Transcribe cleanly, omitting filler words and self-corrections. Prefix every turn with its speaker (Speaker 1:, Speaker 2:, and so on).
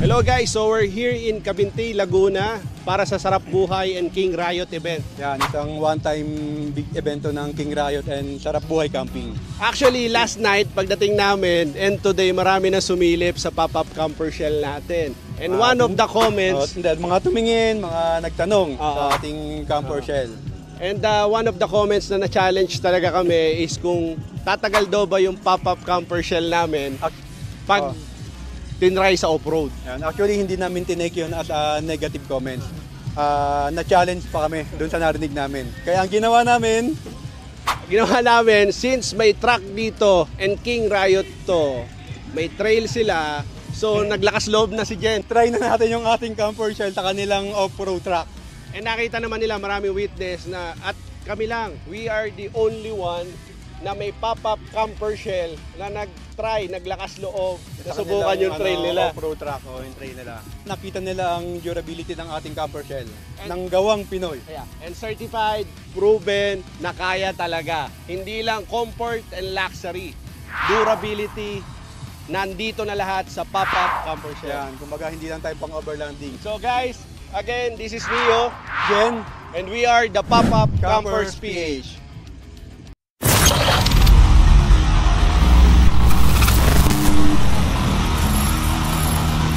Speaker 1: Hello guys, so we're here in Cavinti, Laguna para sa Sarap Buhay and King Riot event.
Speaker 2: Yan, isang one-time big evento ng King Riot and Sarap Buhay Camping.
Speaker 1: Actually, last night pagdating namin and today marami na sumilip sa pop-up camper shell natin. And one of the comments...
Speaker 2: mga tumingin, mga nagtanong sa ating camper shell.
Speaker 1: And one of the comments na na-challenge talaga kami is kung tatagal daw ba yung pop-up camper shell namin pag tinry sa off-road.
Speaker 2: Actually, hindi namin tinake yun as a negative comment. Na-challenge pa kami doon sa narinig namin. Kaya ang ginawa namin,
Speaker 1: since may track dito and King Riot to, may trail sila, so naglakas loob na si Jen.
Speaker 2: Try na natin yung ating camper shell sa kanilang off-road track.
Speaker 1: And nakita naman nila maraming witness na at kami lang, we are the only one na may pop-up camper shell na naglakas loob, nasubukan yung trail nila.
Speaker 2: Off-road track o yung trail nila. Nakita nila ang durability ng ating camper shell ng gawang Pinoy.
Speaker 1: And certified, proven, na kaya talaga. Hindi lang comfort and luxury. Durability, nandito na lahat sa pop-up camper shell.
Speaker 2: Yan, kumbaga hindi lang tayo pang overlanding.
Speaker 1: So guys, again, this is Rio,
Speaker 2: Jen,
Speaker 1: and we are the Pop-Up Campers PH.